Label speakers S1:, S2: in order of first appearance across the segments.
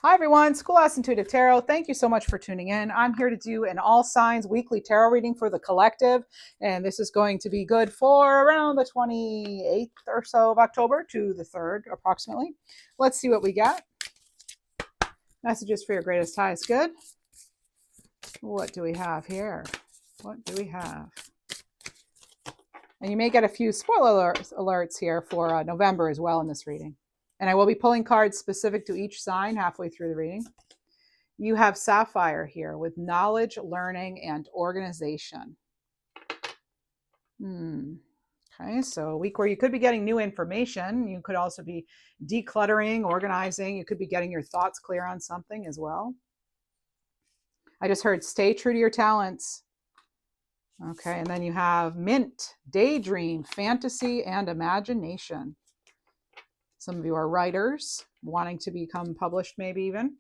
S1: Hi everyone, Schoolhouse Intuitive Tarot. Thank you so much for tuning in. I'm here to do an all signs weekly tarot reading for the collective, and this is going to be good for around the 28th or so of October to the 3rd approximately. Let's see what we got. Messages for your greatest highest good. What do we have here? What do we have? And you may get a few spoiler alerts here for November as well in this reading. And I will be pulling cards specific to each sign halfway through the reading. You have Sapphire here with knowledge, learning, and organization. Okay, so a week where you could be getting new information. You could also be decluttering, organizing. You could be getting your thoughts clear on something as well. I just heard stay true to your talents. Okay, and then you have Mint, daydream, fantasy, and imagination. Some of you are writers wanting to become published, maybe even.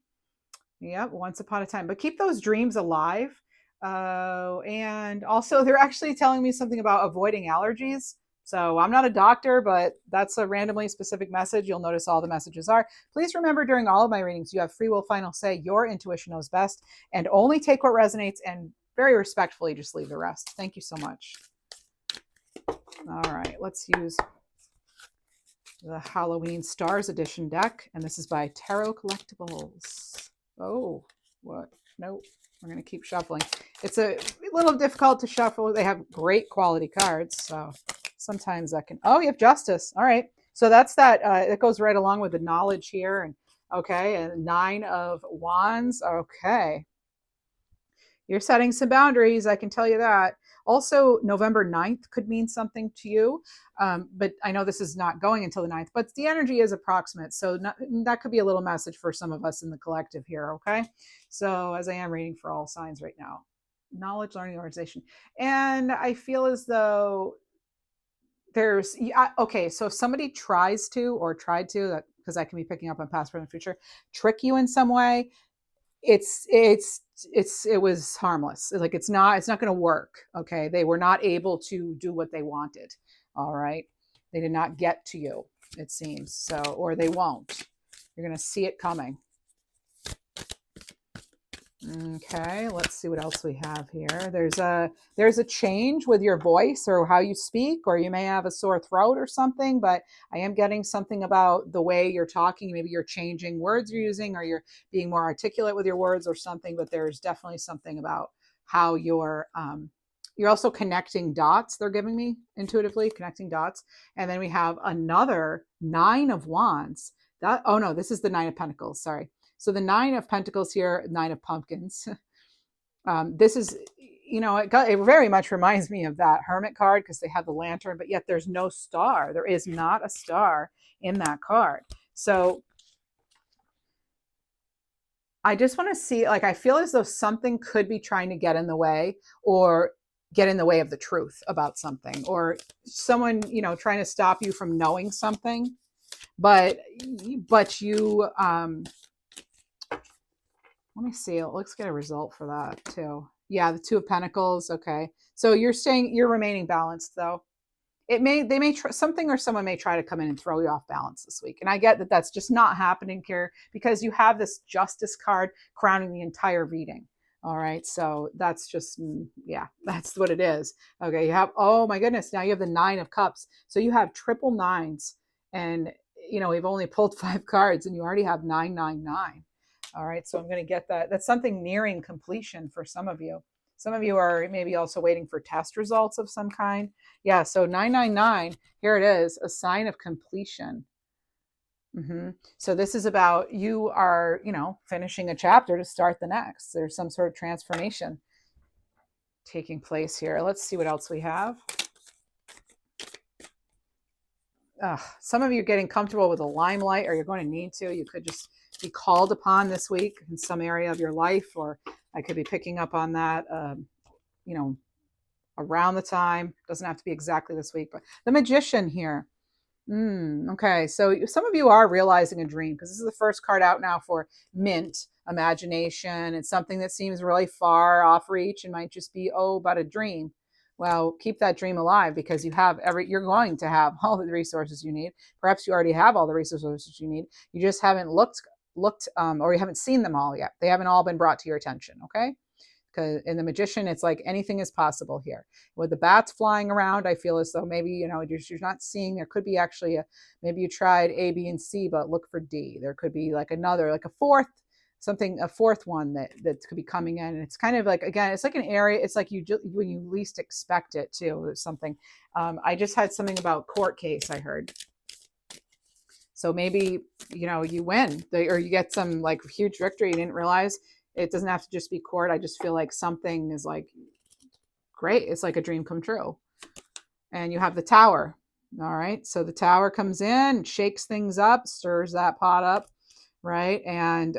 S1: Yep, once upon a time. But keep those dreams alive. And also, they're actually telling me something about avoiding allergies. So I'm not a doctor, but that's a randomly specific message. You'll notice all the messages are. Please remember during all of my readings, you have free will, final say. Your intuition knows best, and only take what resonates and very respectfully just leave the rest. Thank you so much. All right, let's use the Halloween Stars Edition deck. And this is by Tarot Collectibles. Oh, what? Nope. We're going to keep shuffling. It's a little difficult to shuffle. They have great quality cards. So sometimes that can... Oh, you have Justice. All right. So that's that. It goes right along with the knowledge here. And okay. And 9 of Wands. Okay. You're setting some boundaries. I can tell you that. Also, November 9th could mean something to you. But I know this is not going until the 9th, but the energy is approximate. So that could be a little message for some of us in the collective here, okay? So as I am reading for all signs right now, knowledge, learning, organization. And I feel as though there's, okay, so if somebody tries to or tried to, because I can be picking up on past, present, future, trick you in some way, it was harmless. Like it's not going to work. Okay. They were not able to do what they wanted. All right. They did not get to you, it seems. So, or they won't. You're going to see it coming. Okay, let's see what else we have here. There's a change with your voice or how you speak, or you may have a sore throat or something, but I am getting something about the way you're talking. Maybe you're changing words you're using, or you're being more articulate with your words or something, but there's definitely something about how you're also connecting dots. They're giving me intuitively connecting dots. And then we have another 9 of Wands. Oh no, this is the 9 of Pentacles. Sorry. So the 9 of Pentacles here, 9 of Pumpkins. This is, it very much reminds me of that Hermit card because they have the lantern, but yet there's no star. There is not a star in that card. So I just want to see, like, I feel as though something could be trying to get in the way or get in the way of the truth about something, or someone, trying to stop you from knowing something. But you, let me see. Let's get a result for that too. Yeah, the 2 of Pentacles. Okay, so you're remaining balanced though. Something or someone may try to come in and throw you off balance this week. And I get that that's just not happening here because you have this Justice card crowning the entire reading. All right, so that's just, yeah, that's what it is. Okay, you have, oh my goodness, now you have the 9 of Cups. So you have triple nines, and we've only pulled 5 cards and you already have 999. All right, so I'm going to get that. That's something nearing completion for some of you. Some of you are maybe also waiting for test results of some kind. Yeah, so 999, here it is, a sign of completion. So this is about you are, finishing a chapter to start the next. There's some sort of transformation taking place here. Let's see what else we have. Some of you are getting comfortable with the limelight, or you're going to need to. You could just be called upon this week in some area of your life, or I could be picking up on that, around the time. It doesn't have to be exactly this week, but the Magician here. Okay, so some of you are realizing a dream because this is the first card out now for Mint, imagination. It's something that seems really far off reach and might just be, but a dream. Well, keep that dream alive because you're going to have all the resources you need. Perhaps you already have all the resources you need. You just haven't looked looked, or you haven't seen them all yet. They haven't all been brought to your attention. Okay. Because in the Magician, it's like anything is possible here. With the bats flying around, I feel as though maybe, you're not seeing, there could be actually maybe you tried A, B, and C, but look for D. There could be like another, like a fourth one that could be coming in. And it's kind of like, again, it's like an area. It's like when you least expect it too. There's something. I just had something about court case, I heard. So maybe, you win or you get some like huge victory. You didn't realize. It doesn't have to just be court. I just feel like something is like great. It's like a dream come true. And you have the Tower. All right. So the Tower comes in, shakes things up, stirs that pot up, right? And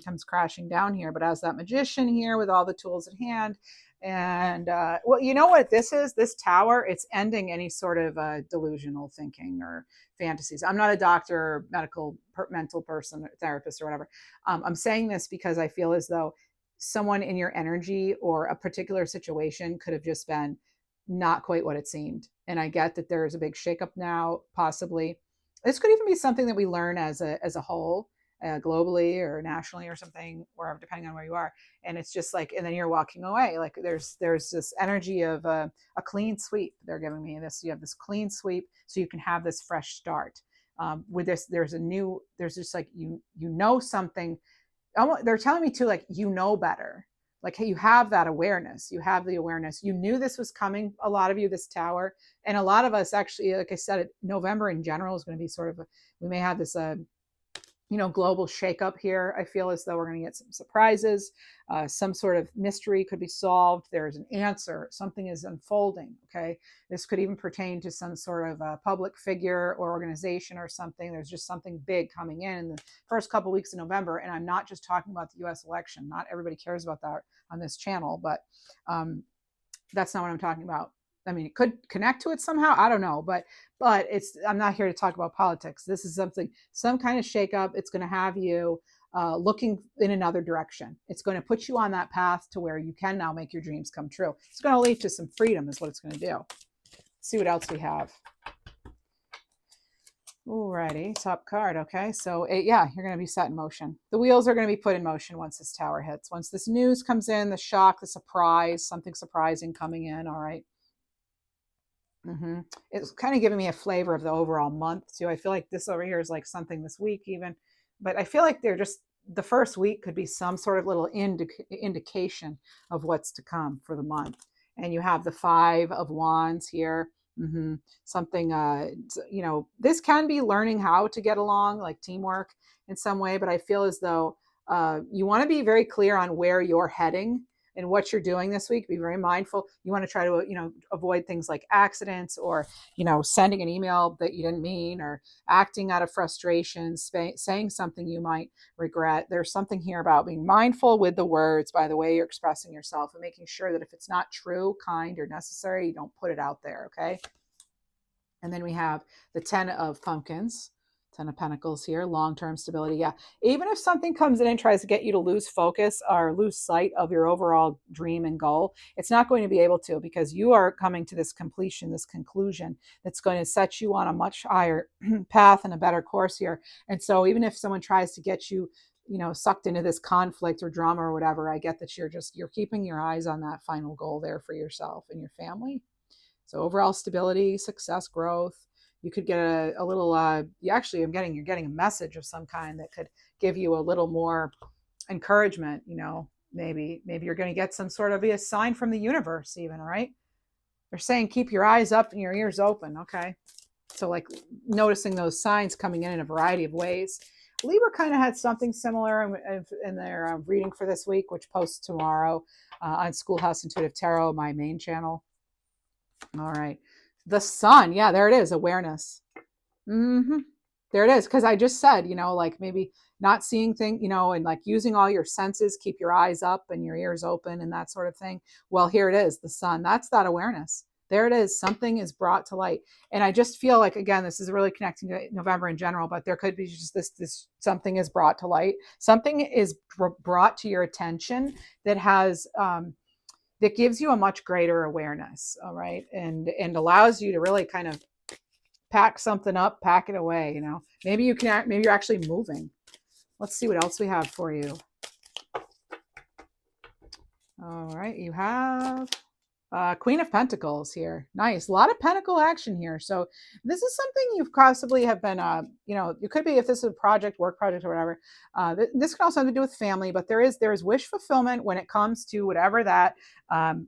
S1: comes crashing down here. But as that Magician here with all the tools at hand. And well, you know what this is? This Tower, it's ending any sort of delusional thinking or fantasies. I'm not a doctor, mental person, therapist, or whatever. I'm saying this because I feel as though someone in your energy or a particular situation could have just been not quite what it seemed. And I get that there's a big shakeup now, possibly. This could even be something that we learn as a whole, globally or nationally or something, wherever, depending on where you are. And it's just like, and then you're walking away. Like there's this energy of a clean sweep. They're giving me this. You have this clean sweep, so you can have this fresh start. With this, there's just like something. They're telling me too, like better. Like, hey, you have that awareness. You have the awareness. You knew this was coming. A lot of you, this Tower, and a lot of us actually, like I said, November in general is going to be sort of we may have this global shakeup here. I feel as though we're going to get some surprises. Some sort of mystery could be solved. There's an answer. Something is unfolding. Okay. This could even pertain to some sort of public figure or organization or something. There's just something big coming in the first couple of weeks of November. And I'm not just talking about the US election. Not everybody cares about that on this channel, but that's not what I'm talking about. I mean, it could connect to it somehow. I don't know, but I'm not here to talk about politics. This is some kind of shakeup. It's going to have you looking in another direction. It's going to put you on that path to where you can now make your dreams come true. It's going to lead to some freedom is what it's going to do. Let's see what else we have. Alrighty, top card. Okay, so you're going to be set in motion. The wheels are going to be put in motion once this Tower hits. Once this news comes in, the shock, the surprise, something surprising coming in. All right. It's kind of giving me a flavor of the overall month too. I feel like this over here is like something this week even, but I feel like they're just the first week could be some sort of little indication of what's to come for the month. And you have the 5 of Wands here. Something, this can be learning how to get along, like teamwork in some way, but I feel as though you want to be very clear on where you're heading and what you're doing this week. Be very mindful. You want to try to, avoid things like accidents or, sending an email that you didn't mean or acting out of frustration, saying something you might regret. There's something here about being mindful with the words, by the way you're expressing yourself, and making sure that if it's not true, kind, or necessary, you don't put it out there. Okay. And then we have the 10 of Pumpkins. 10 of Pentacles here, long-term stability. Yeah. Even if something comes in and tries to get you to lose focus or lose sight of your overall dream and goal, it's not going to be able to, because you are coming to this completion, this conclusion that's going to set you on a much higher path and a better course here. And so even if someone tries to get you, sucked into this conflict or drama or whatever, I get that you're keeping your eyes on that final goal there for yourself and your family. So overall stability, success, growth. You could get a little, you're getting a message of some kind that could give you a little more encouragement. Maybe you're going to get some sort of a sign from the universe even. All right. They're saying, keep your eyes up and your ears open. Okay. So like noticing those signs coming in a variety of ways. Libra kind of had something similar in their reading for this week, which posts tomorrow on Schoolhouse Intuitive Tarot, my main channel. All right. The Sun. Yeah, there it is. Awareness. There it is. Because I just said, like maybe not seeing things, and like using all your senses, keep your eyes up and your ears open and that sort of thing. Well, here it is. The Sun. That's that awareness. There it is. Something is brought to light. And I just feel like, again, this is really connecting to November in general, but there could be just this something is brought to light. Something is brought to your attention that has, that gives you a much greater awareness, all right, and allows you to really kind of pack something up, pack it away. Maybe you're actually moving. Let's see what else we have for you. All right, you have Queen of Pentacles here. Nice. A lot of pentacle action here. So this is something you possibly have been, you could be, if this is a project, work project or whatever, this can also have to do with family, but there is wish fulfillment when it comes to whatever that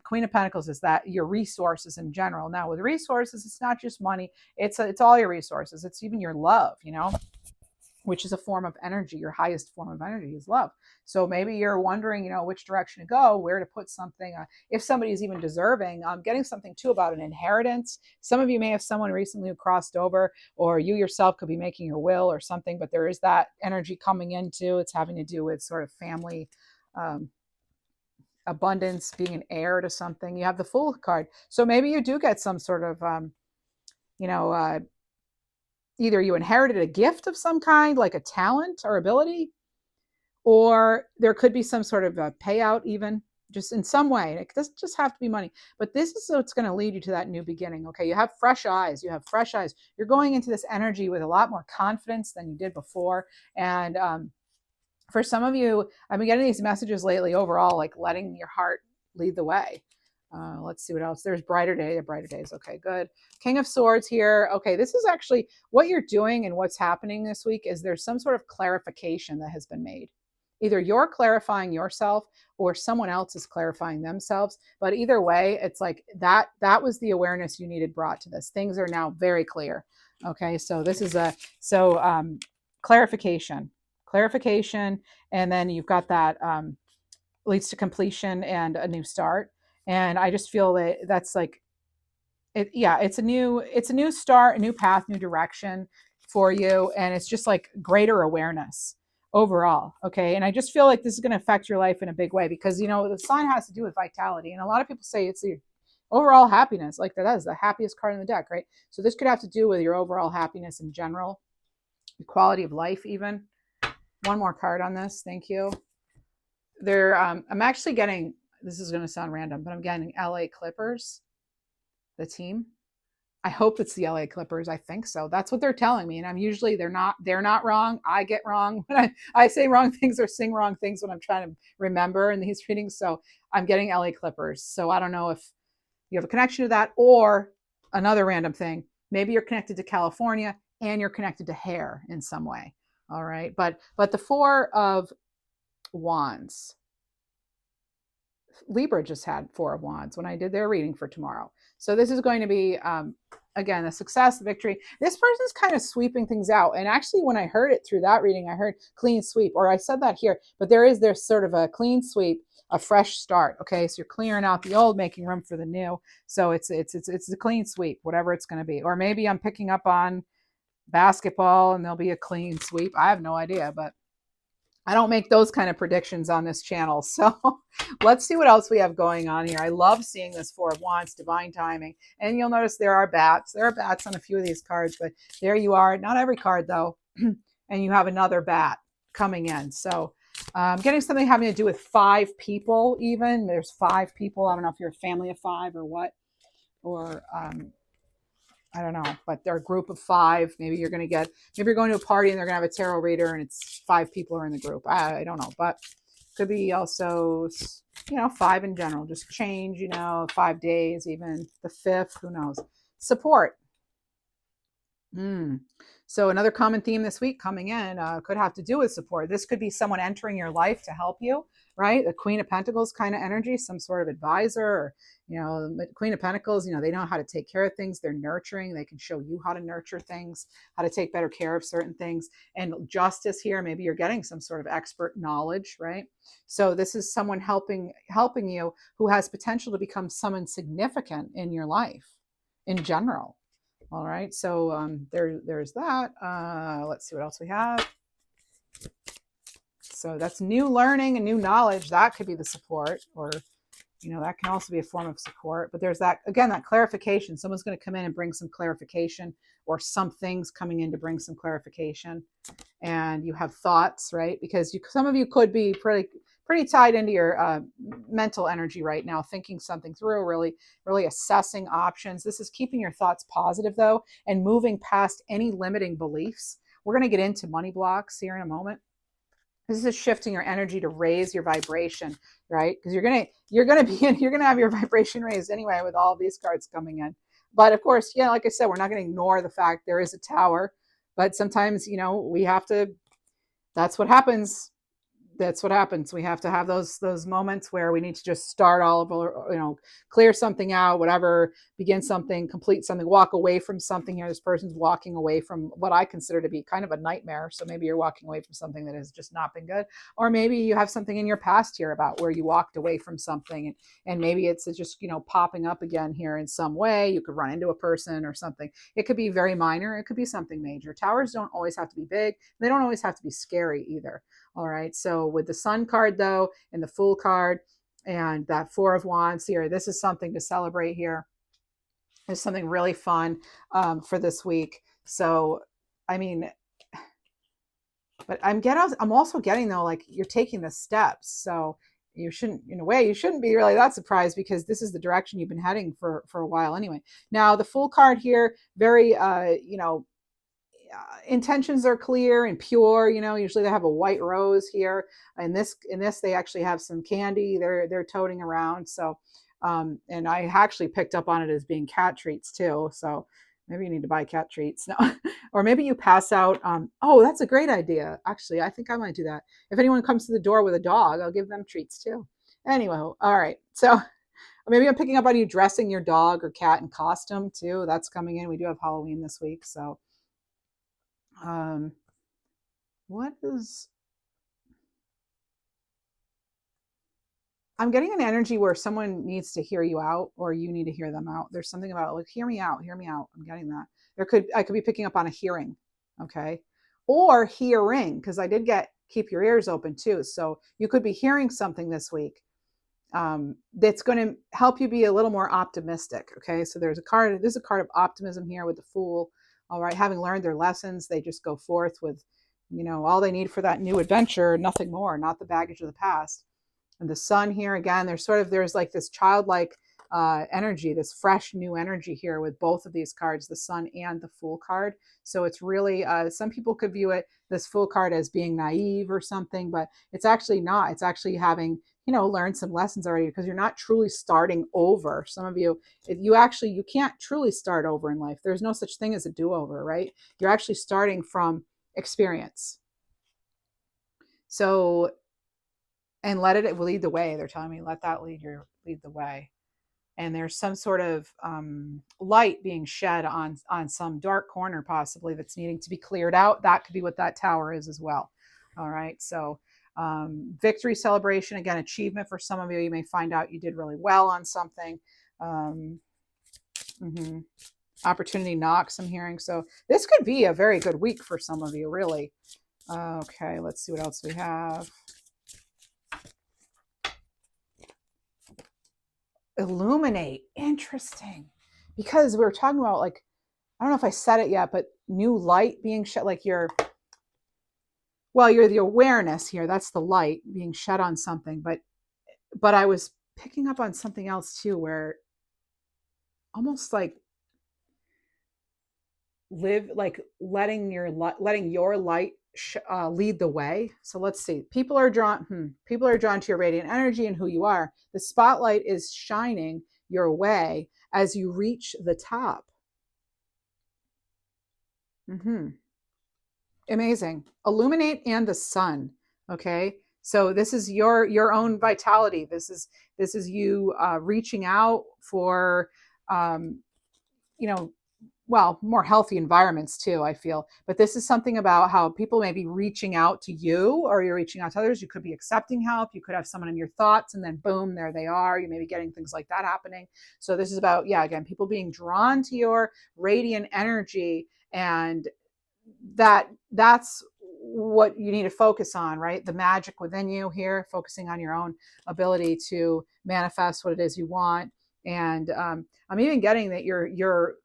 S1: Queen of Pentacles is, that your resources in general. Now with resources, it's not just money. It's all your resources. It's even your love, which is a form of energy. Your highest form of energy is love. So maybe you're wondering, which direction to go, where to put something, if somebody is even deserving. Getting something too about an inheritance. Some of you may have someone recently who crossed over, or you yourself could be making your will or something, but there is that energy coming into, it's having to do with sort of family, abundance, being an heir to something. You have the Fool card. So maybe you do get some sort of, either you inherited a gift of some kind, like a talent or ability, or there could be some sort of a payout, even just in some way. It doesn't just have to be money, but this is what's going to lead you to that new beginning. Okay, you have fresh eyes. You're going into this energy with a lot more confidence than you did before. And for some of you, I've been getting these messages lately overall, like letting your heart lead the way. Let's see what else. There's brighter days. Okay, good. King of Swords here. Okay, this is actually what you're doing, and what's happening this week is there's some sort of clarification that has been made. Either you're clarifying yourself or someone else is clarifying themselves. But either way, it's like that was the awareness you needed brought to this. Things are now very clear. Okay, so this is clarification, and then you've got that leads to completion and a new start. And I just feel that that's like it's a new start, a new path, new direction for you, and it's just like greater awareness overall. Okay, and I just feel like this is going to affect your life in a big way, because the sign has to do with vitality, and a lot of people say it's the overall happiness, like that is the happiest card in the deck, right? So this could have to do with your overall happiness in general, the quality of life even. One more card on this, thank you. I'm actually getting, this is going to sound random, but I'm getting LA Clippers, the team. I hope it's the LA Clippers. I think so. That's what they're telling me. And I'm usually, they're not wrong. I get wrong when I say wrong things or sing wrong things when I'm trying to remember in these readings. So I'm getting LA Clippers. So I don't know if you have a connection to that, or another random thing. Maybe you're connected to California and you're connected to hair in some way. All right. But the Four of Wands, Libra just had Four of Wands when I did their reading for tomorrow. So this is going to be, again, a success, victory. This person's kind of sweeping things out. And actually, when I heard it through that reading, I heard clean sweep, or I said that here, but there's sort of a clean sweep, a fresh start. Okay, so you're clearing out the old, making room for the new. So it's a clean sweep, whatever it's going to be. Or maybe I'm picking up on basketball and there'll be a clean sweep. I have no idea, but I don't make those kind of predictions on this channel. So let's see what else we have going on here. I love seeing this Four of Wands, divine timing. And you'll notice there are bats. There are bats on a few of these cards, but there you are. Not every card though. And you have another bat coming in. So getting something having to do with 5 people even. There's 5 people. I don't know if you're a family of 5 or what. Or I don't know, but they're a group of 5. Maybe you're going to a party and they're going to have a tarot reader and it's 5 people are in the group. I don't know, but could be also, 5 in general, just change, 5 days, even the 5th, who knows? Support. So another common theme this week coming in could have to do with support. This could be someone entering your life to help you, right? The Queen of Pentacles kind of energy, some sort of advisor, or, Queen of Pentacles, they know how to take care of things. They're nurturing. They can show you how to nurture things, how to take better care of certain things. And justice here, maybe you're getting some sort of expert knowledge, right? So this is someone helping you who has potential to become someone significant in your life in general. All right, so there's that. Let's see what else we have. So that's new learning and new knowledge. That could be the support, or that can also be a form of support. But there's that, again, that clarification. Someone's going to come in and bring some clarification, or something's coming in to bring some clarification. And you have thoughts, right? Because some of you could be pretty tied into your mental energy right now, thinking something through, really assessing options. This is keeping your thoughts positive, though, and moving past any limiting beliefs. We're going to get into money blocks here in a moment. This is shifting your energy to raise your vibration, right? Because you're gonna have your vibration raised anyway with all these cards coming in. But of course, yeah, like I said, we're not going to ignore the fact there is a tower. But sometimes, we have to. That's what happens. That's what happens. We have to have those moments where we need to just start all over, clear something out, whatever, begin something, complete something, walk away from something. Here, this person's walking away from what I consider to be kind of a nightmare. So maybe you're walking away from something that has just not been good, or maybe you have something in your past here about where you walked away from something, and maybe it's just popping up again here in some way. You could run into a person or something. It could be very minor. It could be something major. Towers don't always have to be big. They don't always have to be scary either. All right. So with the Sun card, though, and the Fool card, and that Four of Wands here, this is something to celebrate here. There's something really fun for this week. So, I mean, but I'm also getting, though, like you're taking the steps. So you shouldn't, in a way, you shouldn't be really that surprised, because this is the direction you've been heading for a while anyway. Now, the Fool card here, very, intentions are clear and pure. Usually they have a white rose here. In this they actually have some candy they're toting around. So and I actually picked up on it as being cat treats too. So maybe you need to buy cat treats now. Or maybe you pass out. Oh, that's a great idea. Actually, I think I might do that. If anyone comes to the door with a dog, I'll give them treats too. Anyway, all right. So maybe I'm picking up on you dressing your dog or cat in costume too. That's coming in. We do have Halloween this week. So what is I'm getting an energy where someone needs to hear you out, or you need to hear them out. There's something about, like, hear me out, hear me out. I'm getting that. I could be picking up on a hearing. Okay. Or hearing, because I did get keep your ears open too. So you could be hearing something this week that's going to help you be a little more optimistic. Okay. So there's a card of optimism here with the Fool. All right. Having learned their lessons, they just go forth with, all they need for that new adventure, nothing more, not the baggage of the past. And the Sun here, again, there's like this childlike energy, this fresh new energy here with both of these cards, the Sun and the Fool card. So it's really, some people could view this Fool card as being naive or something, but it's actually not. It's actually having, learned some lessons already, because you're not truly starting over. Some of you, you can't truly start over in life. There's no such thing as a do-over, right? You're actually starting from experience. So, and let it lead the way. They're telling me, let that lead the way. And there's some sort of light being shed on some dark corner, possibly, that's needing to be cleared out. That could be what that tower is as well. All right. So victory celebration, again, achievement for some of you. You may find out you did really well on something. Opportunity knocks, I'm hearing. So this could be a very good week for some of you, really. Okay, let's see what else we have. Illuminate. Interesting. Because we were talking about, like, I don't know if I said it yet, but new light being shed, like you're the awareness here. That's the light being shed on something. But I was picking up on something else too, where almost like letting your light lead the way. So let's see. People are drawn to your radiant energy and who you are. The spotlight is shining your way as you reach the top. Amazing. Illuminate and the Sun. Okay. So this is your own vitality. This is you reaching out for more healthy environments too, I feel. But this is something about how people may be reaching out to you, or you're reaching out to others. You could be accepting help. You could have someone in your thoughts, and then boom, there they are. You may be getting things like that happening. So this is about, again, people being drawn to your radiant energy, and that's what you need to focus on, right? The magic within you here, focusing on your own ability to manifest what it is you want. And I'm even getting that you're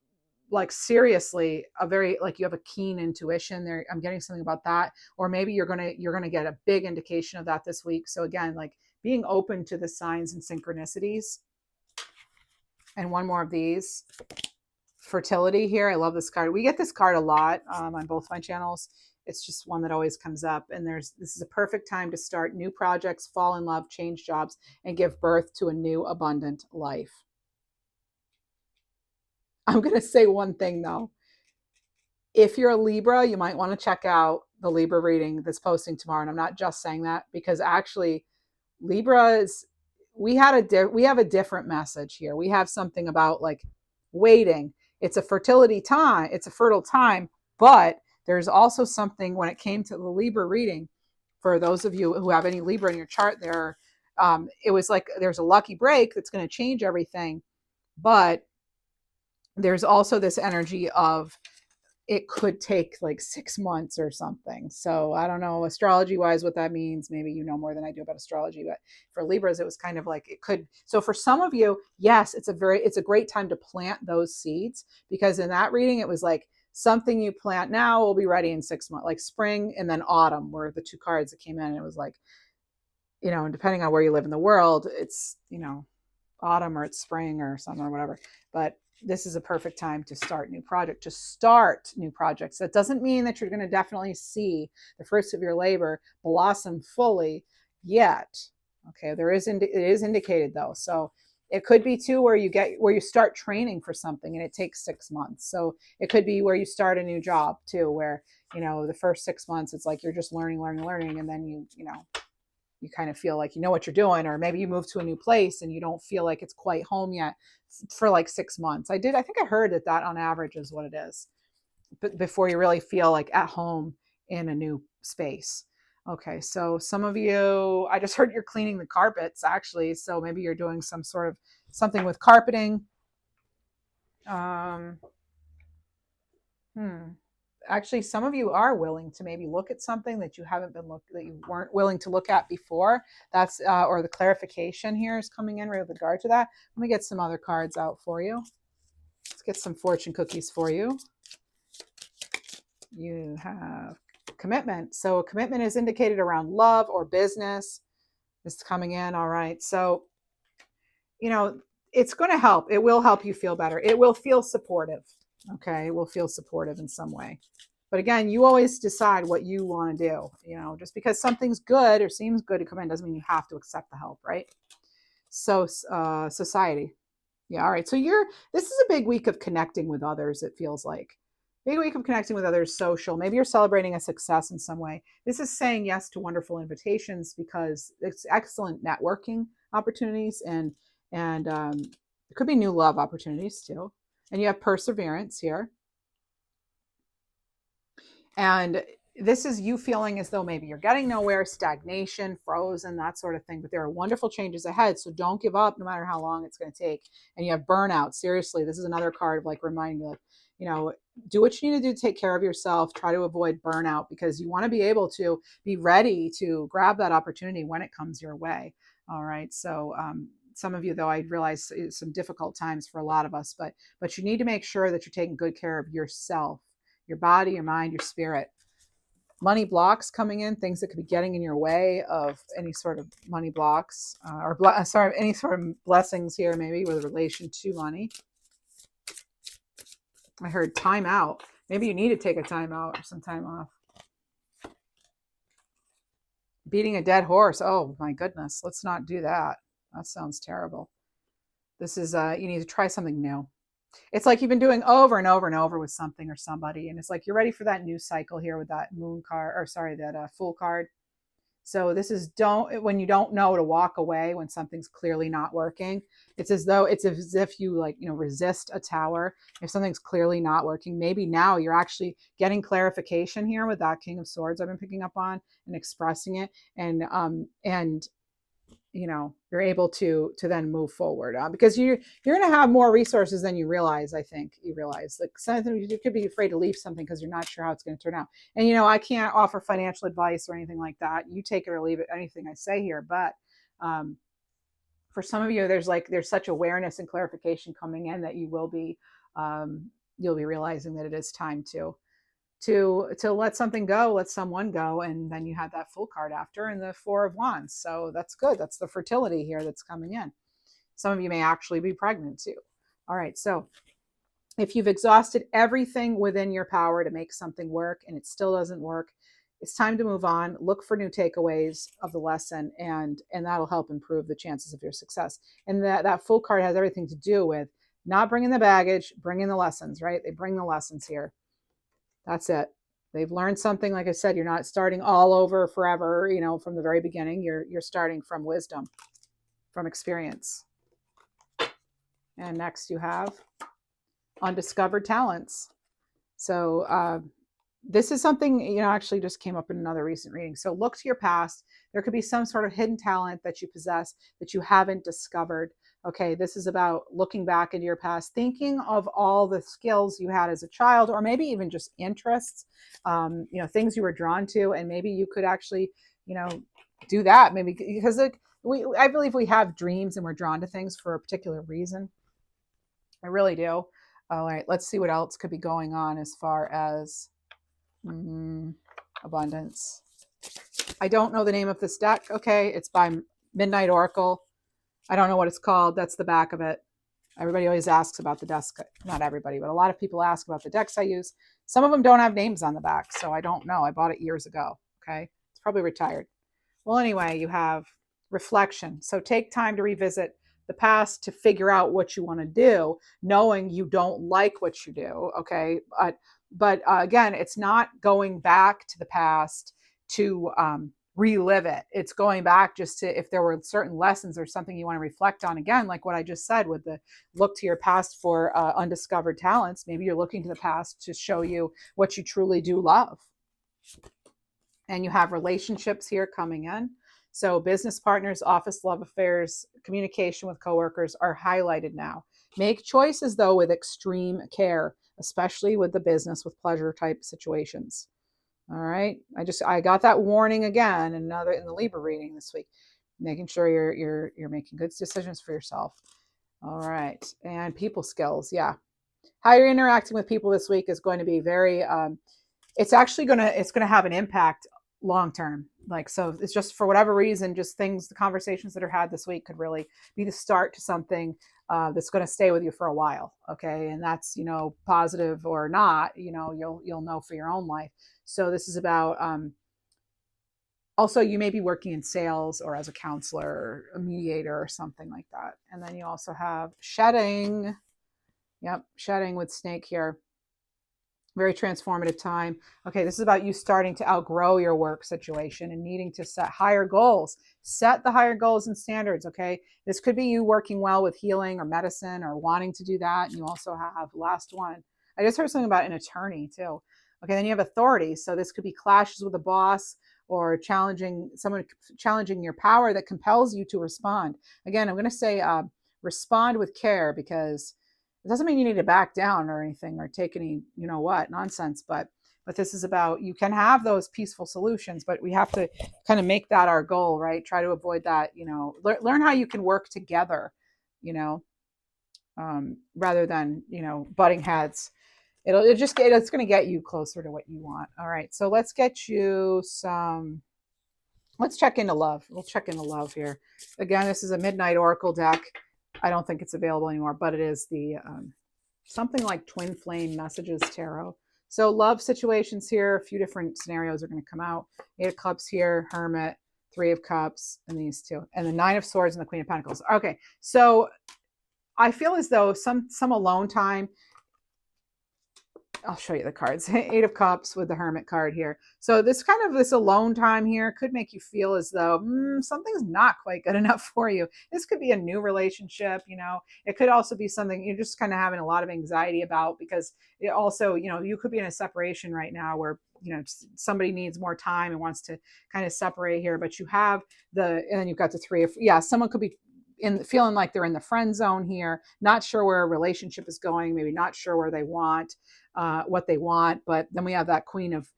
S1: like, seriously, you have a keen intuition there. I'm getting something about that. Or maybe you're gonna get a big indication of that this week. So again, like, being open to the signs and synchronicities. And one more of these, fertility here. I love this card. We get this card a lot on both my channels. It's just one that always comes up. And this is a perfect time to start new projects, fall in love, change jobs, and give birth to a new abundant life. I'm going to say one thing though. If you're a Libra, you might want to check out the Libra reading that's posting tomorrow. And I'm not just saying that, because actually Libras, we have a different message here. We have something about like waiting. It's a fertility time. It's a fertile time, but there's also something when it came to the Libra reading. For those of you who have any Libra in your chart, it was like there's a lucky break that's going to change everything, but there's also this energy of it could take like 6 months or something. So I don't know astrology wise what that means. Maybe you know more than I do about astrology, but for Libras, it was kind of like it could. So for some of you, yes, it's a great time to plant those seeds, because in that reading, it was like something you plant now will be ready in 6 months, like spring and then autumn were the two cards that came in. And it was like, and depending on where you live in the world, it's, autumn or it's spring or summer or whatever. But this is a perfect time to start new projects. That doesn't mean that you're going to definitely see the fruits of your labor blossom fully yet. Okay, it is indicated though. So it could be too where you start training for something and it takes 6 months. So it could be where you start a new job too, where the first 6 months it's like you're just learning, and then you kind of feel like you know what you're doing, or maybe you move to a new place and you don't feel like it's quite home yet for like 6 months. I think I heard that on average is what it is, but before you really feel like at home in a new space. Okay, so some of you, I just heard you're cleaning the carpets actually, so maybe you're doing some sort of something with carpeting. Actually, some of you are willing to maybe look at something that you weren't willing to look at before. That's or the clarification here is coming in with regard to that. Let me get some other cards out for you. Let's get some fortune cookies for you. You have commitment. So commitment is indicated around love or business. This is coming in. All right. So, it's going to help. It will help you feel better. It will feel supportive. Okay. It will feel supportive in some way. But again, you always decide what you want to do. Just because something's good or seems good to come in doesn't mean you have to accept the help, right? So, society. Yeah. All right. So this is a big week of connecting with others. It feels like big week of connecting with others, social. Maybe you're celebrating a success in some way. This is saying yes to wonderful invitations because it's excellent networking opportunities, and it could be new love opportunities too. And you have perseverance here. And this is you feeling as though maybe you're getting nowhere, stagnation, frozen, that sort of thing. But there are wonderful changes ahead. So don't give up no matter how long it's going to take. And you have burnout. Seriously, this is another card of like reminding you, do what you need to do to take care of yourself. Try to avoid burnout because you want to be able to be ready to grab that opportunity when it comes your way. All right. So, some of you, though, I realize it's some difficult times for a lot of us, but you need to make sure that you're taking good care of yourself, your body, your mind, your spirit. Money blocks coming in, things that could be getting in your way of any sort of money blocks any sort of blessings here, maybe with relation to money. I heard time out. Maybe you need to take a time out or some time off. Beating a dead horse. Oh my goodness. Let's not do that. That sounds terrible. This is, you need to try something new. It's like you've been doing over and over and over with something or somebody, and it's like you're ready for that new cycle here with that moon card, or sorry, that Fool card. So this is when you don't know to walk away when something's clearly not working. It's as if you resist a tower. If something's clearly not working, maybe now you're actually getting clarification here with that King of Swords I've been picking up on and expressing it, and you're able to then move forward because you're going to have more resources than you realize. I think you realize like something you could be afraid to leave something because you're not sure how it's going to turn out. And I can't offer financial advice or anything like that. You take it or leave it, anything I say here. But for some of you, there's such awareness and clarification coming in that you'll be realizing that it is time to let something go, let someone go. And then you have that Fool card after and the Four of Wands. So that's good. That's the fertility here that's coming in. Some of you may actually be pregnant too. All right. So if you've exhausted everything within your power to make something work and it still doesn't work, it's time to move on, look for new takeaways of the lesson, and that'll help improve the chances of your success. And that Fool card has everything to do with not bringing the baggage, bringing the lessons, right? They bring the lessons here. That's it. They've learned something. Like I said, you're not starting all over forever, from the very beginning. You're starting from wisdom, from experience. And next you have undiscovered talents. So this is something, actually just came up in another recent reading. So look to your past. There could be some sort of hidden talent that you possess that you haven't discovered. Okay, this is about looking back into your past, thinking of all the skills you had as a child, or maybe even just interests, things you were drawn to, and maybe you could actually, do that. Maybe because I believe we have dreams and we're drawn to things for a particular reason. I really do. All right, let's see what else could be going on as far as abundance. I don't know the name of this deck. Okay, it's by Midnight Oracle. I don't know what it's called. That's the back of it. Everybody always asks about the desk. Not everybody, but a lot of people ask about the decks I use. Some of them don't have names on the back, so I don't know. I bought it years ago. Okay, it's probably retired. Well, anyway, you have reflection. So take time to revisit the past to figure out what you want to do, knowing you don't like what you do. Okay, but again, it's not going back to the past to relive it. It's going back just to, if there were certain lessons or something you want to reflect on, again, like what I just said with the look to your past for undiscovered talents. Maybe you're looking to the past to show you what you truly do love. And you have relationships here coming in. So business partners, office love affairs, communication with coworkers are highlighted now. Make choices, though, with extreme care, especially with the business with pleasure type situations. All right. I got that warning again in the Libra reading this week, making sure you're making good decisions for yourself. All right. And people skills. Yeah. How you're interacting with people this week is going to be very, it's going to have an impact long term. So it's just, for whatever reason, just the conversations that are had this week could really be the start to something that's going to stay with you for a while. Okay. And that's, positive or not, you'll know for your own life. So this is about, also, you may be working in sales or as a counselor or a mediator or something like that. And then you also have shedding. Yep. Shedding with snake here. Very transformative time. Okay, this is about you starting to outgrow your work situation and needing to set higher goals. Set the higher goals and standards, okay? This could be you working well with healing or medicine or wanting to do that. And you also have, last one, I just heard something about an attorney too. Okay, then you have authority. So this could be clashes with a boss or someone challenging your power that compels you to respond. Again, I'm going to say respond with care, because it doesn't mean you need to back down or anything or take any, nonsense. But this is about, you can have those peaceful solutions, but we have to kind of make that our goal, right? Try to avoid that, learn how you can work together, rather than, butting heads. It's going to get you closer to what you want. All right. So let's check into love. We'll check into love here. Again, this is a Midnight Oracle deck. I don't think it's available anymore, but it is the something like Twin Flame Messages Tarot. So love situations here, a few different scenarios are going to come out. 8 of Cups here, Hermit, 3 of Cups, and these two, and the 9 of Swords and the Queen of Pentacles. Okay, so I feel as though some alone time. I'll show you the cards. 8 of Cups with the Hermit card here. So this alone time here could make you feel as though something's not quite good enough for you. This could be a new relationship, It could also be something you're just kind of having a lot of anxiety about, because it also, you could be in a separation right now where, somebody needs more time and wants to kind of separate here. But you have and then you've got the 3 of, someone could be feeling like they're in the friend zone here, not sure where a relationship is going, maybe not sure where they want, what they want. But then we have that Queen of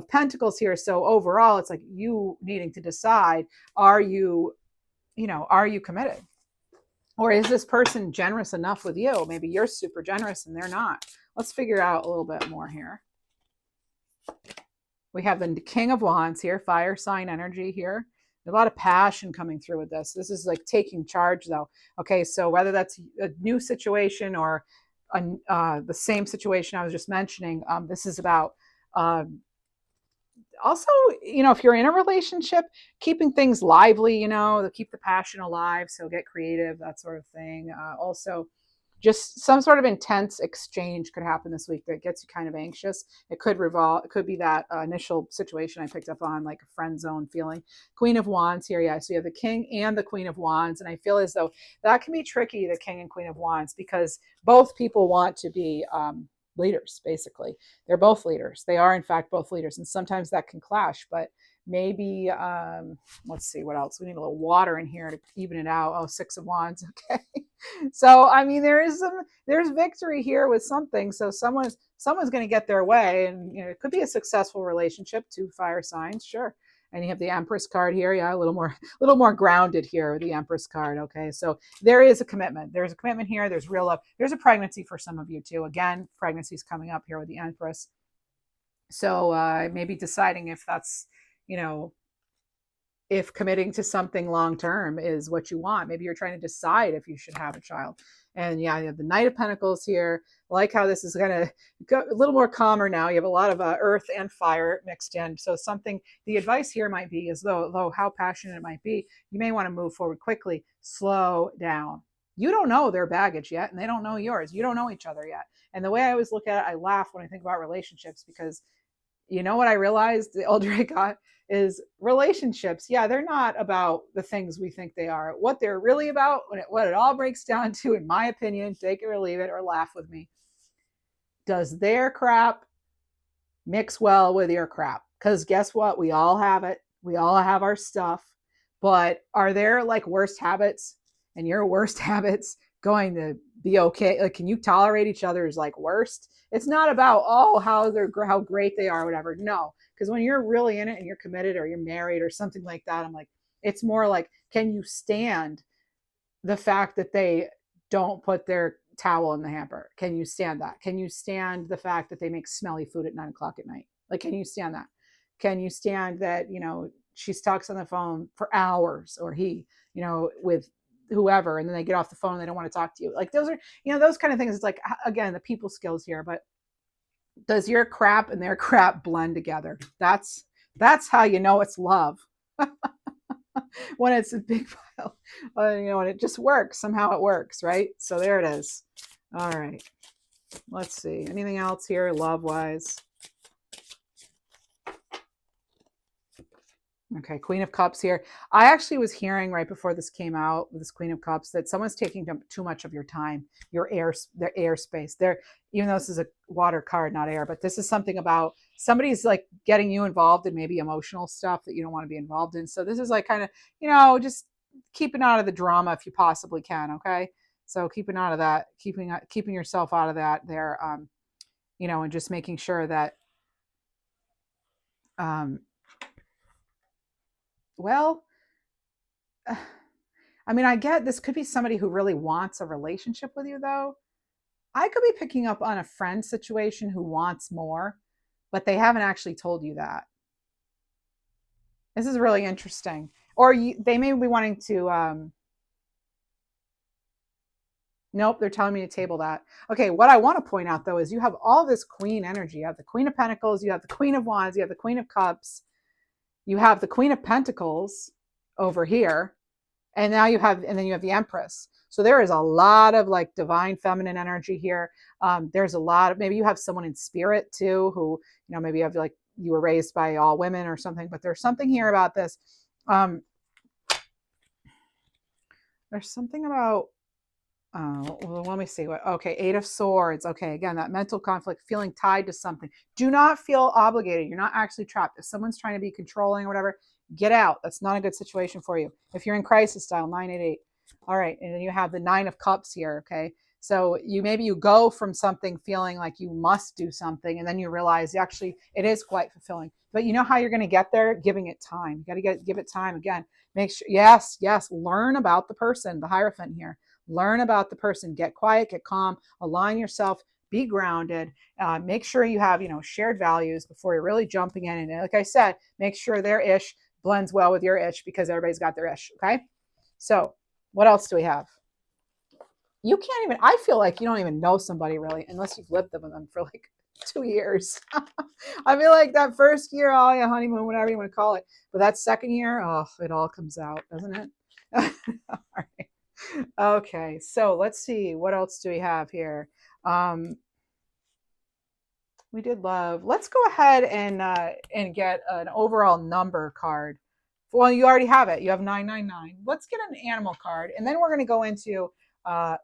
S1: Pentacles here. So overall, it's like you needing to decide, are you committed? Or is this person generous enough with you? Maybe you're super generous and they're not. Let's figure out a little bit more here. We have the King of Wands here, fire sign energy here. A lot of passion coming through with this. This is like taking charge, though. Okay, so whether that's a new situation or the same situation I was just mentioning, this is about Also, if you're in a relationship, keeping things lively, to keep the passion alive. So get creative, that sort of thing. Also, just some sort of intense exchange could happen this week that gets you kind of anxious. It could be that initial situation I picked up on, like a friend zone feeling. Queen of Wands here, yeah. So you have the King and the Queen of Wands, and I feel as though that can be tricky, the King and Queen of Wands, because both people want to be leaders. Basically, they're both leaders. They are, in fact, both leaders, and sometimes that can clash. But maybe let's see what else. We need a little water in here to even it out. Oh, Six of Wands. Okay. So I mean, there's victory here with something. So someone's going to get their way, and it could be a successful relationship. Two fire signs, sure. And you have the Empress card here, yeah, a little more grounded here with the Empress card. Okay, so there is a commitment. There's a commitment here. There's real love. There's a pregnancy for some of you too. Again, pregnancy's coming up here with the Empress. So maybe deciding if that's, you know, if committing to something long term is what you want. Maybe you're trying to decide if you should have a child. And yeah, you have the Knight of Pentacles here. I like how this is going to go a little more calmer now. You have a lot of earth and fire mixed in. So the advice here might be, is though how passionate it might be, you may want to move forward quickly. Slow down. You don't know their baggage yet, and they don't know yours. You don't know each other yet. And the way I always look at it, I laugh when I think about relationships, because what I realized the older I got is relationships. Yeah, they're not about the things we think they are. What they're really about, what it all breaks down to, in my opinion, take it or leave it or laugh with me, does their crap mix well with your crap? Because guess what? We all have it. We all have our stuff. But are there like worst habits and your worst habits going to be okay? Like, can you tolerate each other's like worst? It's not about, how great they are or whatever. No, because when you're really in it and you're committed or you're married or something like that, I'm like, it's more like, can you stand the fact that they don't put their towel in the hamper? Can you stand that? Can you stand the fact that they make smelly food at 9 o'clock at night? Like, can you stand that? Can you stand that, she talks on the phone for hours, or he, with whoever, and then they get off the phone and they don't want to talk to you? Like, those are, those kind of things. It's like, again, the people skills here. But does your crap and their crap blend together? That's how you know it's love. When it's a big pile, and it just works. Somehow it works, right? So there it is. All right. Let's see. Anything else here, love wise? Okay, Queen of Cups here. I actually was hearing right before this came out with this Queen of Cups that someone's taking too much of your time, their airspace. Even though this is a water card, not air, but this is something about somebody's like getting you involved in maybe emotional stuff that you don't want to be involved in. So this is like kind of, just keeping out of the drama if you possibly can. Okay, so keeping out of that, keeping yourself out of that there, and just making sure that, well, I mean, I get this could be somebody who really wants a relationship with you, though. I could be picking up on a friend situation who wants more, but they haven't actually told you that. This is really interesting. Or they may be wanting to, nope, they're telling me to table that. Okay, what I want to point out, though, is you have all this queen energy. You have the Queen of Pentacles, you have the Queen of Wands, you have the Queen of Cups, you have the Queen of Pentacles over here. And then you have the Empress. So there is a lot of like divine feminine energy here. There's a lot of, maybe you have someone in spirit too, who, maybe you have like, you were raised by all women or something, but there's something here about this. There's something about, well, let me see okay, Eight of Swords. Okay, again, that mental conflict, feeling tied to something. Do not feel obligated. You're not actually trapped. If someone's trying to be controlling or whatever, get out. That's not a good situation for you. If you're in crisis style, 988. All right, and then you have the Nine of Cups here, okay? So you go from something feeling like you must do something, and then you realize actually it is quite fulfilling. But you know how you're going to get there? Giving it time. You got to give it time. Again, make sure, yes, learn about the person, the Hierophant here. Learn about the person. Get quiet, get calm, align yourself, be grounded, make sure you have, shared values before you're really jumping in. And like I said, make sure their ish blends well with your ish, because everybody's got their ish. Okay. So what else do we have? I feel like you don't even know somebody really, unless you've lived with them for like 2 years. I feel like that first year, oh yeah, honeymoon, whatever you want to call it. But that second year, oh, it all comes out, doesn't it? All right. Okay, so let's see. What else do we have here? Um, we did love. Let's go ahead and get an overall number card. Well, you already have it. You have 999. Let's get an animal card, and then we're going to go into.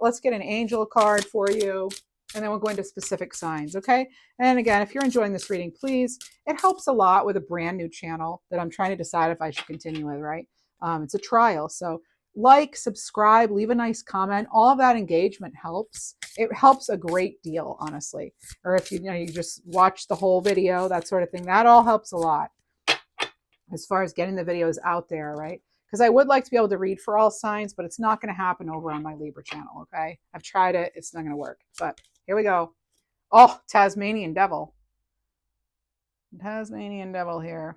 S1: Let's get an angel card for you, and then we'll go into specific signs. Okay. And again, if you're enjoying this reading, please. It helps a lot with a brand new channel that I'm trying to decide if I should continue with. Right. It's a trial, so like, subscribe, leave a nice comment. All of that engagement helps. It helps a great deal, honestly. Or if you just watch the whole video, that sort of thing, that all helps a lot as far as getting the videos out there, right? Because I would like to be able to read for all signs, but it's not going to happen over on my Libra channel, okay? I've tried it. It's not going to work. But here we go. Oh, Tasmanian Devil. Tasmanian Devil here.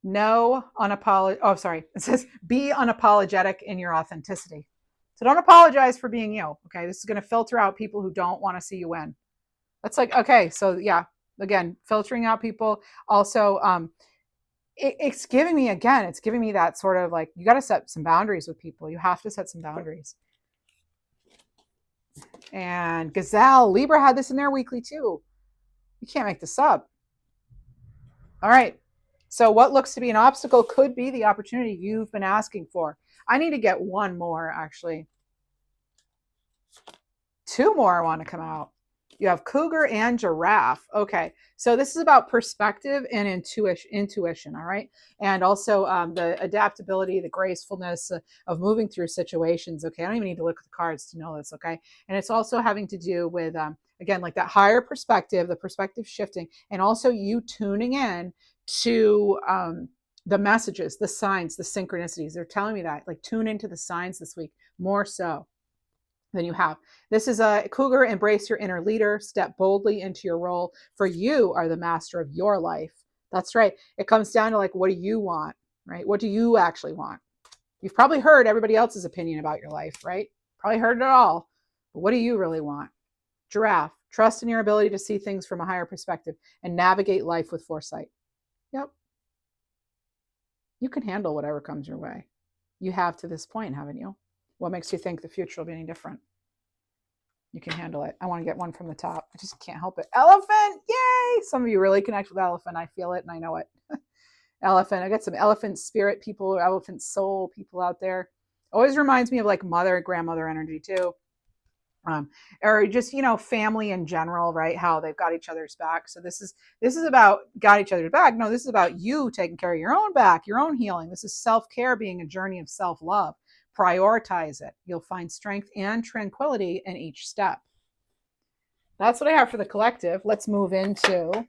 S1: No unapologetic. Oh, sorry. It says be unapologetic in your authenticity. So don't apologize for being you. Okay. This is going to filter out people who don't want to see you win. That's like, okay. So yeah, again, filtering out people. Also, it's giving me, again, it's giving me that sort of like, you got to set some boundaries with people. You have to set some boundaries. And Gazelle, Libra had this in their weekly too. You can't make this up. All right. So what looks to be an obstacle could be the opportunity you've been asking for. I need to get one more, actually. Two more want to come out. You have Cougar and Giraffe. Okay, so this is about perspective and intuition, all right? And also the adaptability, the gracefulness of moving through situations, okay? I don't even need to look at the cards to know this, okay? And it's also having to do with, again, like that higher perspective, the perspective shifting, and also you tuning in to the messages, the signs, the synchronicities. They're telling me that, like, tune into the signs this week more so than you have. This is a Cougar. Embrace your inner leader. Step boldly into your role, for you are the master of your life. That's right. It comes down to, like, what do you want, right? What do you actually want? You've probably heard everybody else's opinion about your life, right? Probably heard it all. But what do you really want? Giraffe. Trust in your ability to see things from a higher perspective and navigate life with foresight. Yep. You can handle whatever comes your way. You have to this point, haven't you? What makes you think the future will be any different? You can handle it. I want to get one from the top. I just can't help it. Elephant. Yay. Some of you really connect with elephant. I feel it and I know it. Elephant. I got some elephant spirit people, elephant soul people out there. Always reminds me of like mother, grandmother energy too. Or just, family in general, right? How they've got each other's back. So this is about got each other's back. No, this is about you taking care of your own back, your own healing. This is self-care being a journey of self-love. Prioritize it. You'll find strength and tranquility in each step. That's what I have for the collective. Let's move into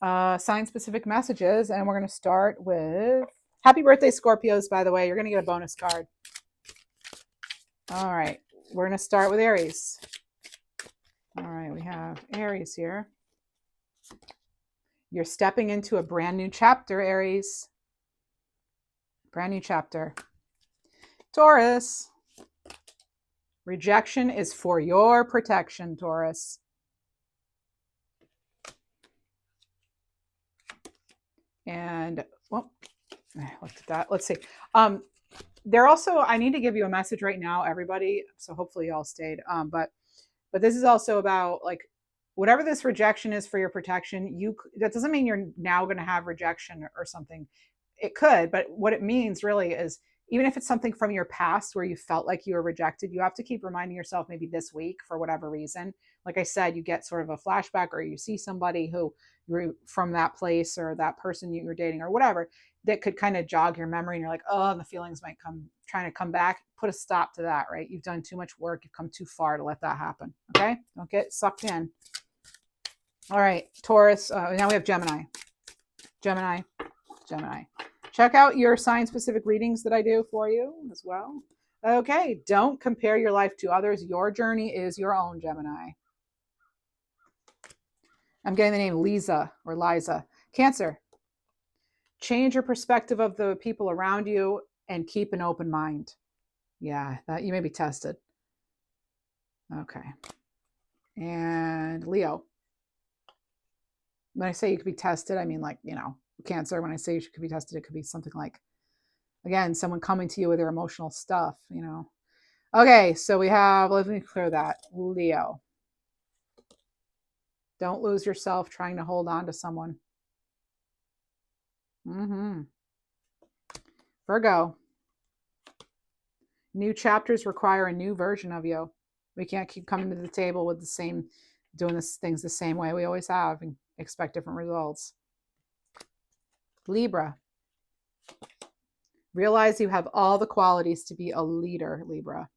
S1: sign-specific messages, and we're going to start with happy birthday, Scorpios, by the way. You're going to get a bonus card. All right. We're going to start with Aries. All right. We have Aries here. You're stepping into a brand new chapter, Aries. Brand new chapter. Taurus. Rejection is for your protection, Taurus. And, well, I looked at that. Let's see. They're also, I need to give you a message right now, everybody. So hopefully you all stayed. But this is also about, like, whatever this rejection is for your protection, that doesn't mean you're now going to have rejection or something. It could, but what it means really is, even if it's something from your past where you felt like you were rejected, you have to keep reminding yourself, maybe this week, for whatever reason. Like I said, you get sort of a flashback, or you see somebody who you're from that place, or that person you were dating, or whatever, that could kind of jog your memory, and you're like, oh, the feelings might trying to come back. Put a stop to that, right? You've done too much work. You've come too far to let that happen. Okay? Don't get sucked in. All right, Taurus. Now we have Gemini. Gemini. Check out your sign-specific readings that I do for you as well. Okay, don't compare your life to others. Your journey is your own, Gemini. I'm getting the name Lisa or Liza. Cancer. Change your perspective of the people around you and keep an open mind. Yeah, that you may be tested. Okay. And Leo. When I say you could be tested, I mean like, Cancer. When I say you could be tested, it could be something like, again, someone coming to you with their emotional stuff, Okay, so we have, let me clear that. Leo. Don't lose yourself trying to hold on to someone. Virgo. New chapters require a new version of you. We can't keep coming to the table with doing things the same way we always have and expect different results. Libra. Realize you have all the qualities to be a leader, Libra.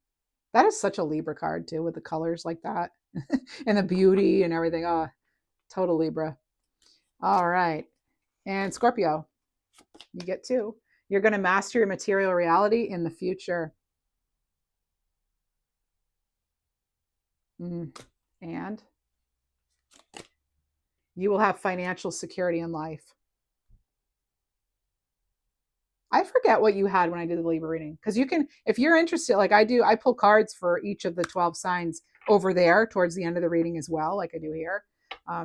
S1: That is such a Libra card too, with the colors like that and the beauty and everything. Oh, total Libra. All right. And Scorpio, you get 2. You're going to master your material reality in the future. And you will have financial security in life. I forget what you had when I did the Libra reading, because you can, if you're interested, like I do, I pull cards for each of the 12 signs over there towards the end of the reading as well, like I do here.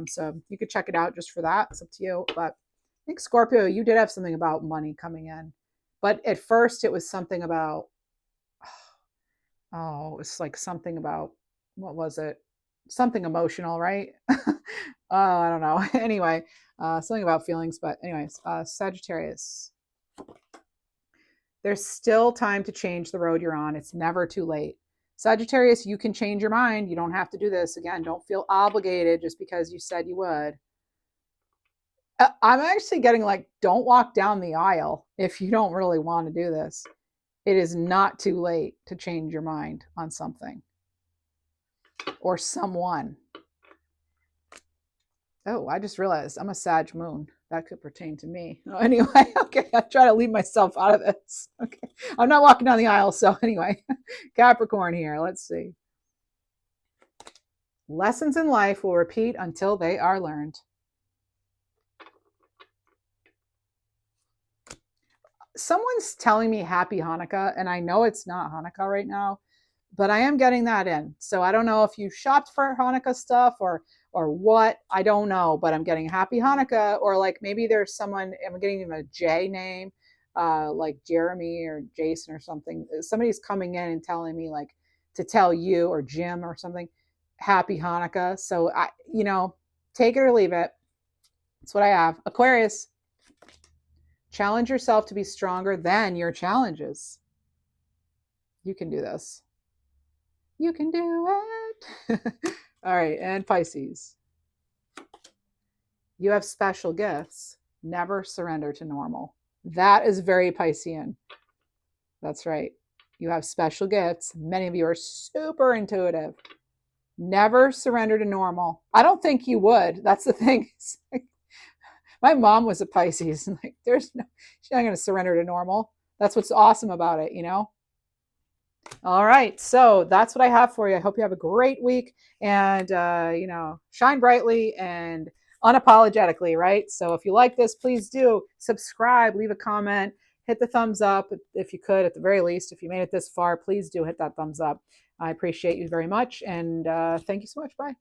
S1: So you could check it out just for that. It's up to you. But I think Scorpio, you did have something about money coming in, but at first it was something about, it's like something about, what was it? Something emotional, right? I don't know. Anyway, something about feelings. But anyways, Sagittarius. There's still time to change the road you're on. It's never too late. Sagittarius, you can change your mind. You don't have to do this. Again, don't feel obligated just because you said you would. I'm actually getting like, don't walk down the aisle if you don't really want to do this. It is not too late to change your mind on something or someone. Oh, I just realized I'm a Sag moon. That could pertain to me. Anyway, okay, I try to leave myself out of this. Okay, I'm not walking down the aisle. So anyway, Capricorn here. Let's see. Lessons in life will repeat until they are learned. Someone's telling me happy Hanukkah, and I know it's not Hanukkah right now, but I am getting that in. So I don't know if you shopped for Hanukkah stuff or what. I don't know, but I'm getting happy Hanukkah, or like maybe there's someone, I'm getting even a J name, like Jeremy or Jason or something. Somebody's coming in and telling me like to tell you or Jim or something, happy Hanukkah. So take it or leave it. That's what I have. Aquarius. Challenge yourself to be stronger than your challenges. You can do this. You can do it. All right, and Pisces. You have special gifts. Never surrender to normal. That is very Piscean. That's right. You have special gifts. Many of you are super intuitive. Never surrender to normal. I don't think you would. That's the thing. My mom was a Pisces. Like, she's not going to surrender to normal. That's what's awesome about it, All right, so that's what I have for you. I hope you have a great week, and shine brightly and unapologetically, right? So if you like this, please do subscribe, leave a comment, hit the thumbs up if you could, at the very least. If you made it this far, please do hit that thumbs up. I appreciate you very much, and thank you so much. Bye.